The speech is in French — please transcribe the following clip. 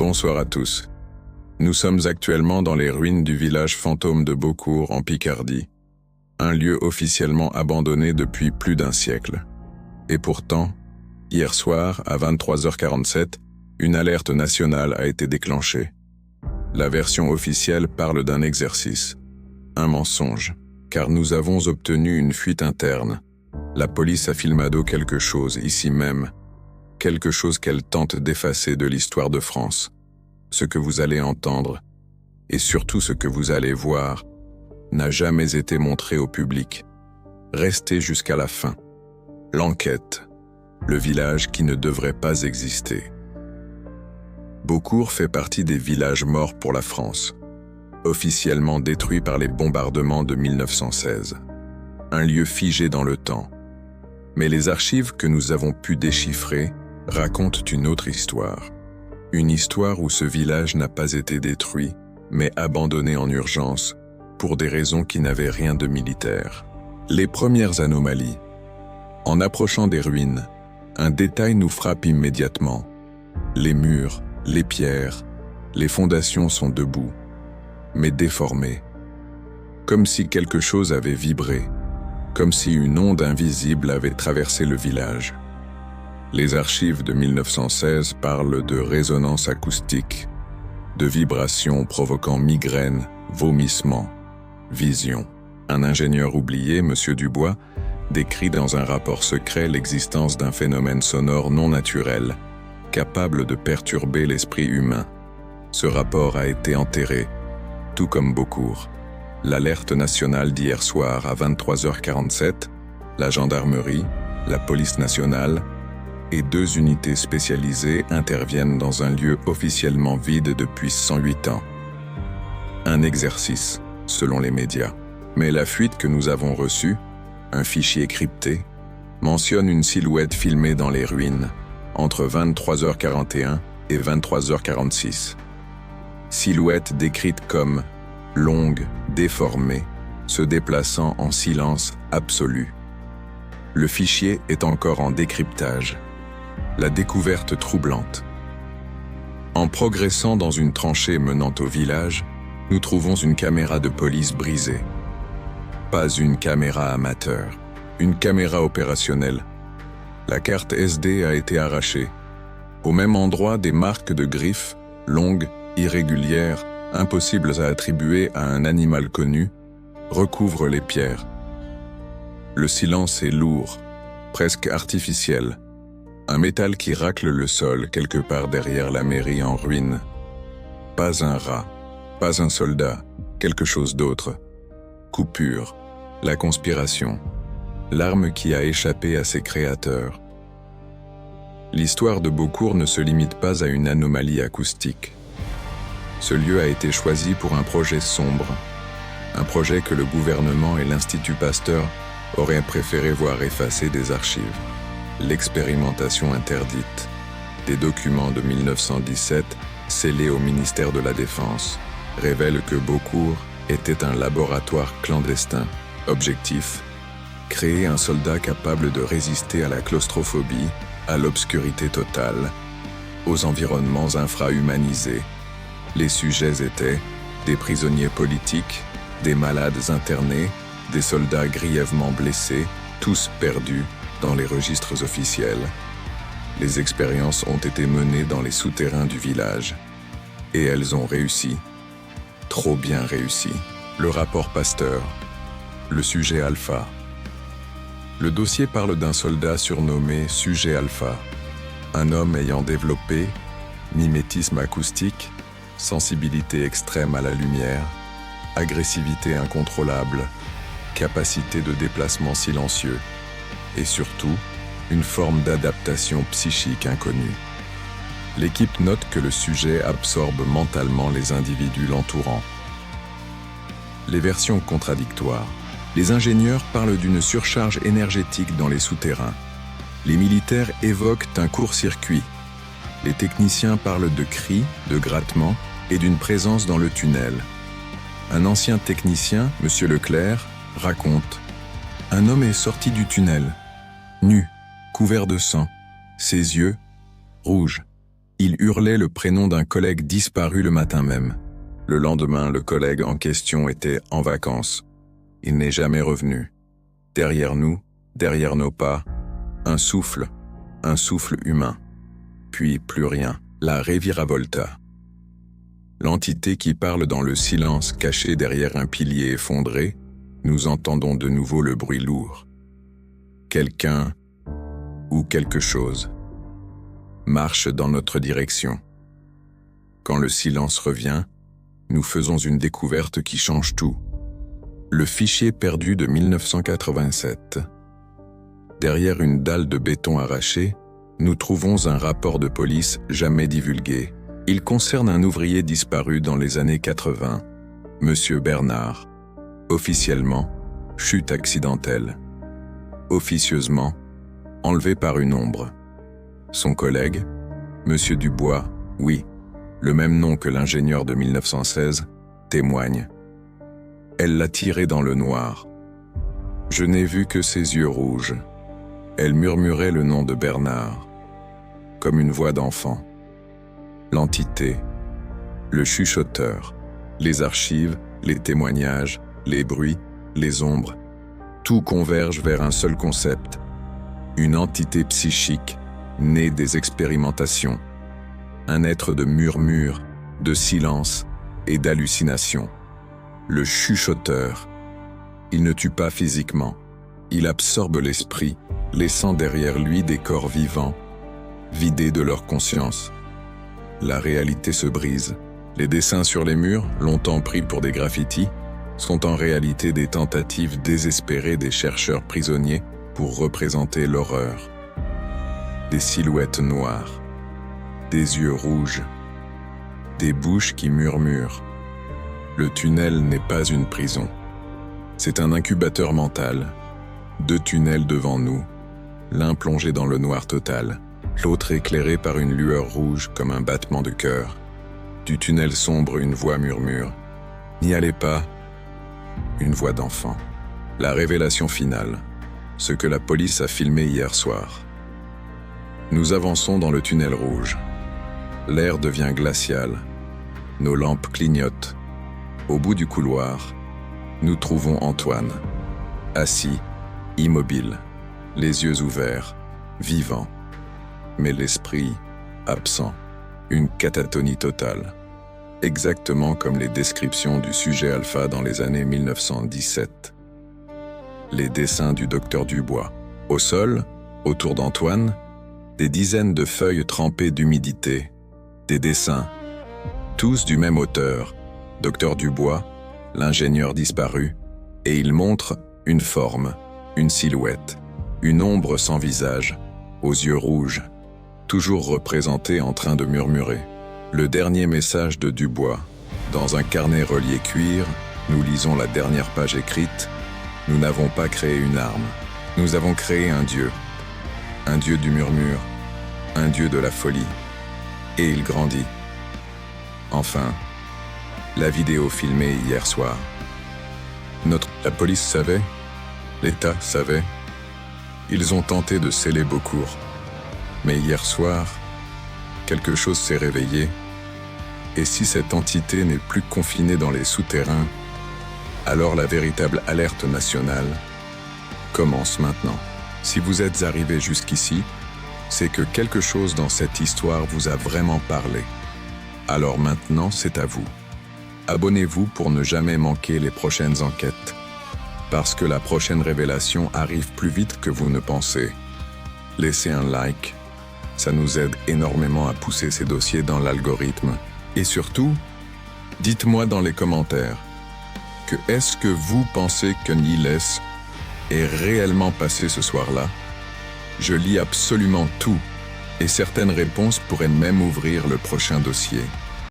Bonsoir à tous. Nous sommes actuellement dans les ruines du village fantôme de Beaucourt en Picardie, un lieu officiellement abandonné depuis plus d'un siècle. Et pourtant, hier soir, à 23h47, une alerte nationale a été déclenchée. La version officielle parle d'un exercice, un mensonge, car nous avons obtenu une fuite interne. La police a filmado quelque chose ici même, quelque chose qu'elle tente d'effacer de l'histoire de France. Ce que vous allez entendre, et surtout ce que vous allez voir, n'a jamais été montré au public. Restez jusqu'à la fin. L'enquête, le village qui ne devrait pas exister. Beaucourt fait partie des villages morts pour la France, officiellement détruit par les bombardements de 1916. Un lieu figé dans le temps. Mais les archives que nous avons pu déchiffrer racontent une autre histoire. Une histoire où ce village n'a pas été détruit, mais abandonné en urgence, pour des raisons qui n'avaient rien de militaire. Les premières anomalies. En approchant des ruines, un détail nous frappe immédiatement. Les murs, les pierres, les fondations sont debout, mais déformées. Comme si quelque chose avait vibré, comme si une onde invisible avait traversé le village. Les archives de 1916 parlent de résonance acoustique, de vibrations provoquant migraines, vomissements, visions. Un ingénieur oublié, M. Dubois, décrit dans un rapport secret l'existence d'un phénomène sonore non naturel, capable de perturber l'esprit humain. Ce rapport a été enterré, tout comme Beaucourt. L'alerte nationale d'hier soir à 23h47, la gendarmerie, la police nationale et 2 unités spécialisées interviennent dans un lieu officiellement vide depuis 108 ans. Un exercice, selon les médias. Mais la fuite que nous avons reçue, un fichier crypté, mentionne une silhouette filmée dans les ruines, entre 23h41 et 23h46. Silhouette décrite comme longue, déformée, se déplaçant en silence absolu. Le fichier est encore en décryptage. La découverte troublante. En progressant dans une tranchée menant au village, nous trouvons une caméra de police brisée. Pas une caméra amateur, une caméra opérationnelle. La carte SD a été arrachée. Au même endroit, des marques de griffes, longues, irrégulières, impossibles à attribuer à un animal connu, recouvrent les pierres. Le silence est lourd, presque artificiel. Un métal qui racle le sol quelque part derrière la mairie en ruine. Pas un rat, pas un soldat, quelque chose d'autre. Coupure, la conspiration, l'arme qui a échappé à ses créateurs. L'histoire de Beaucourt ne se limite pas à une anomalie acoustique. Ce lieu a été choisi pour un projet sombre, un projet que le gouvernement et l'Institut Pasteur auraient préféré voir effacé des archives. L'expérimentation interdite. Des documents de 1917, scellés au ministère de la Défense, révèlent que Beaucourt était un laboratoire clandestin. Objectif : créer un soldat capable de résister à la claustrophobie, à l'obscurité totale, aux environnements infrahumanisés. Les sujets étaient des prisonniers politiques, des malades internés, des soldats grièvement blessés, tous perdus dans les registres officiels. Les expériences ont été menées dans les souterrains du village. Et elles ont réussi. Trop bien réussi. Le rapport Pasteur. Le sujet alpha. Le dossier parle d'un soldat surnommé Sujet Alpha. Un homme ayant développé mimétisme acoustique, sensibilité extrême à la lumière, agressivité incontrôlable, capacité de déplacement silencieux, et surtout, une forme d'adaptation psychique inconnue. L'équipe note que le sujet absorbe mentalement les individus l'entourant. Les versions contradictoires. Les ingénieurs parlent d'une surcharge énergétique dans les souterrains. Les militaires évoquent un court-circuit. Les techniciens parlent de cris, de grattements et d'une présence dans le tunnel. Un ancien technicien, M. Leclerc, raconte « Un homme est sorti du tunnel. Nu, couvert de sang, ses yeux, rouges. Il hurlait le prénom d'un collègue disparu le matin même. Le lendemain, le collègue en question était en vacances. Il n'est jamais revenu. Derrière nous, derrière nos pas, un souffle humain. Puis plus rien, la Reviravolta. L'entité qui parle dans le silence caché derrière un pilier effondré, nous entendons de nouveau le bruit lourd. Quelqu'un ou quelque chose marche dans notre direction. Quand le silence revient, nous faisons une découverte qui change tout. Le fichier perdu de 1987. Derrière une dalle de béton arrachée, nous trouvons un rapport de police jamais divulgué. Il concerne un ouvrier disparu dans les années 80, Monsieur Bernard. Officiellement, chute accidentelle. Officieusement, enlevé par une ombre. Son collègue, Monsieur Dubois, oui, le même nom que l'ingénieur de 1916, témoigne. Elle l'a tiré dans le noir. Je n'ai vu que ses yeux rouges. Elle murmurait le nom de Bernard, comme une voix d'enfant. L'entité, le chuchoteur, les archives, les témoignages, les bruits, les ombres, tout converge vers un seul concept, une entité psychique née des expérimentations, un être de murmure, de silence et d'hallucination. Le chuchoteur, il ne tue pas physiquement, il absorbe l'esprit, laissant derrière lui des corps vivants, vidés de leur conscience. La réalité se brise. Les dessins sur les murs, longtemps pris pour des graffitis, sont en réalité des tentatives désespérées des chercheurs prisonniers pour représenter l'horreur. Des silhouettes noires, des yeux rouges, des bouches qui murmurent. Le tunnel n'est pas une prison. C'est un incubateur mental. 2 tunnels devant nous, l'un plongé dans le noir total, l'autre éclairé par une lueur rouge comme un battement de cœur. Du tunnel sombre, une voix murmure. N'y allez pas. Une voix d'enfant. La révélation finale. Ce que la police a filmé hier soir. Nous avançons dans le tunnel rouge. L'air devient glacial. Nos lampes clignotent. Au bout du couloir, nous trouvons Antoine, assis, immobile, les yeux ouverts, vivant, mais l'esprit absent, une catatonie totale, exactement comme les descriptions du sujet alpha dans les années 1917. Les dessins du docteur Dubois. Au sol, autour d'Antoine, des dizaines de feuilles trempées d'humidité, des dessins, tous du même auteur, docteur Dubois, l'ingénieur disparu, et il montre une forme, une silhouette, une ombre sans visage, aux yeux rouges, toujours représentée en train de murmurer. Le dernier message de Dubois. Dans un carnet relié cuir, nous lisons la dernière page écrite. Nous n'avons pas créé une arme. Nous avons créé un dieu du murmure, un dieu de la folie. Et il grandit. Enfin, la vidéo filmée hier soir. La police savait, l'État savait. Ils ont tenté de sceller Beaucourt. Mais hier soir, quelque chose s'est réveillé. Et si cette entité n'est plus confinée dans les souterrains, alors la véritable alerte nationale commence maintenant. Si vous êtes arrivé jusqu'ici, c'est que quelque chose dans cette histoire vous a vraiment parlé. Alors maintenant, c'est à vous. Abonnez-vous pour ne jamais manquer les prochaines enquêtes. Parce que la prochaine révélation arrive plus vite que vous ne pensez. Laissez un like, ça nous aide énormément à pousser ces dossiers dans l'algorithme. Et surtout, dites-moi dans les commentaires que est-ce que vous pensez que Niles est réellement passé ce soir-là? Je lis absolument tout, et certaines réponses pourraient même ouvrir le prochain dossier.